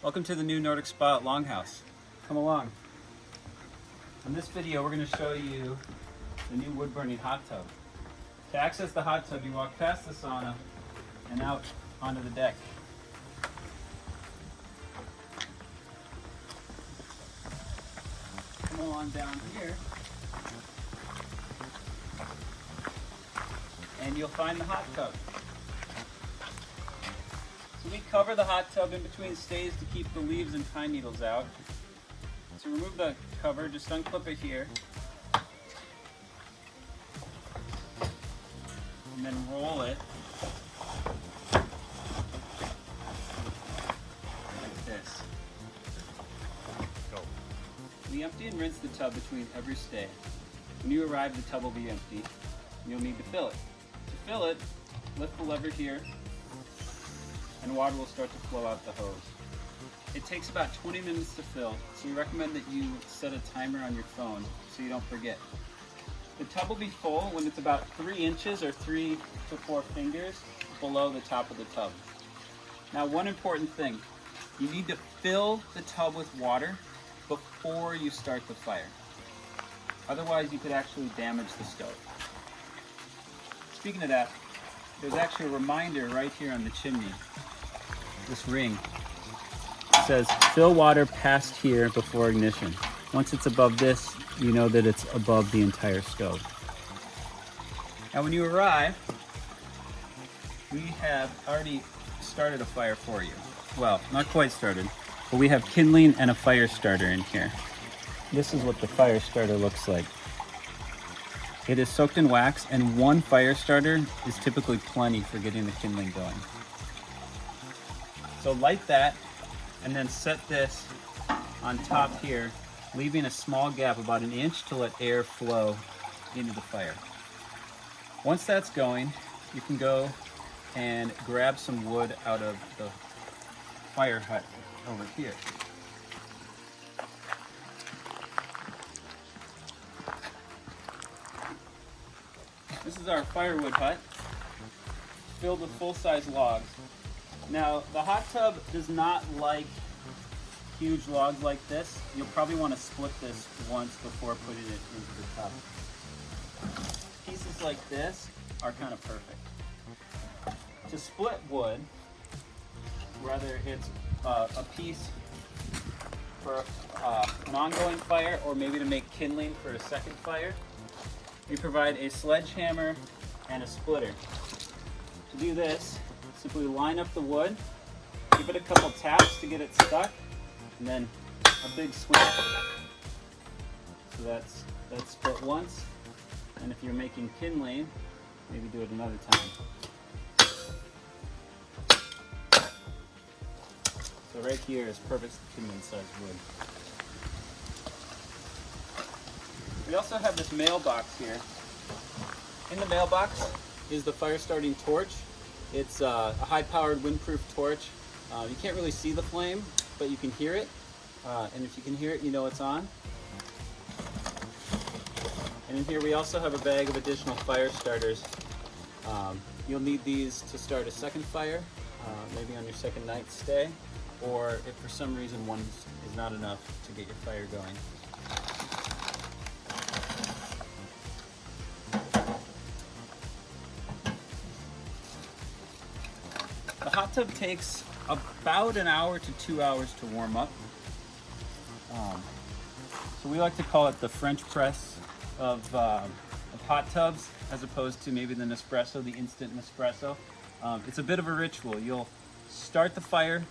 Welcome to the new Nordic spa at LongHouse. Come along. In this video, we're going to show you the new wood-burning hot tub. To access the hot tub, you walk past the sauna and out onto the deck. Come along down here, and you'll find the hot tub. So we cover the hot tub in between stays to keep the leaves and pine needles out. To remove the cover, just unclip it here. And then roll it like this. We empty and rinse the tub between every stay. When you arrive, the tub will be empty. You'll need to fill it. To fill it, lift the lever here, and water will start to flow out the hose. It takes about 20 minutes to fill, so we recommend that you set a timer on your phone so you don't forget. The tub will be full when it's about 3 inches or 3 to 4 fingers below the top of the tub. Now, one important thing, you need to fill the tub with water before you start the fire. Otherwise, you could actually damage the stove. Speaking of that, there's actually a reminder right here on the chimney. This ring says fill water past here before ignition. Once it's above this, you know that it's above the entire stove. Now when you arrive, we have already started a fire for you. Well, not quite started, but we have kindling and a fire starter in here. This is what the fire starter looks like. It is soaked in wax, and one fire starter is typically plenty for getting the kindling going. So light that, and then set this on top here, leaving a small gap about 1 inch to let air flow into the fire. Once that's going, you can go and grab some wood out of the fire hut over here. This is our firewood hut, filled with full-size logs. Now, the hot tub does not like huge logs like this. You'll probably want to split this once before putting it into the tub. Pieces like this are kind of perfect. To split wood, whether it's a piece for an ongoing fire or maybe to make kindling for a second fire, we provide a sledgehammer and a splitter. To do this, simply line up the wood, give it a couple taps to get it stuck, and then a big swing. So that's split once, and if you're making kindling, maybe do it another time. So right here is perfect kindling size wood. We also have this mailbox here. In the mailbox is the fire starting torch. It's a high-powered windproof torch. You can't really see the flame, but you can hear it. And if you can hear it, you know it's on. And in here we also have a bag of additional fire starters. You'll need these to start a second fire, maybe on your second night stay, or if for some reason one is not enough to get your fire going. The hot tub takes about 1 hour to 2 hours to warm up. So we like to call it the French press of hot tubs, as opposed to maybe the Nespresso, the instant Nespresso. It's a bit of a ritual. You'll start the fire,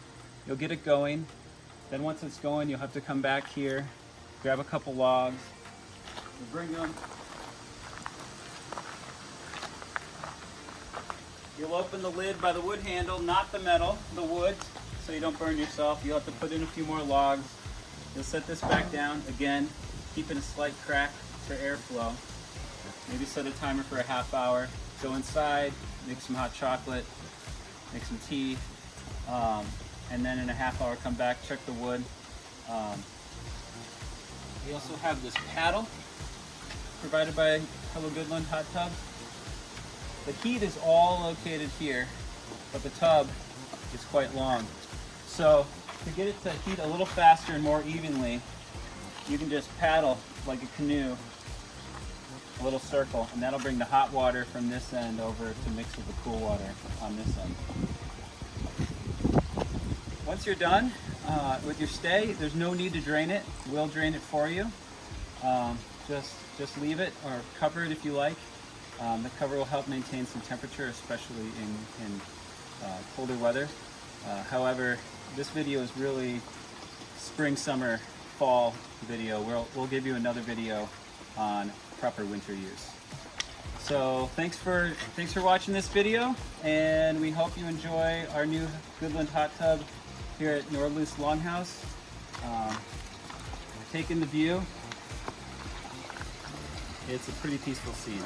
you'll get it going, then once it's going, you'll have to come back here, grab a couple logs, you'll bring them. You'll open the lid by the wood handle, not the metal, the wood, so you don't burn yourself. You'll have to put in a few more logs. You'll set this back down, again, keeping a slight crack for airflow. Maybe set a timer for a half hour. Go inside, make some hot chocolate, make some tea, and then in a half hour come back, check the wood. We also have this paddle provided by Goodland Hot Tub. The heat is all located here, but the tub is quite long. So to get it to heat a little faster and more evenly, you can just paddle like a canoe, a little circle, and that'll bring the hot water from this end over to mix with the cool water on this end. Once you're done with your stay, there's no need to drain it. We'll drain it for you. Just leave it or cover it if you like. The cover will help maintain some temperature, especially in colder weather. However, this video is really spring, summer, fall video. We'll give you another video on proper winter use. So thanks for watching this video, and we hope you enjoy our new Goodland Hot Tub here at Nordlys LongHouse. Taking the view. It's a pretty peaceful scene.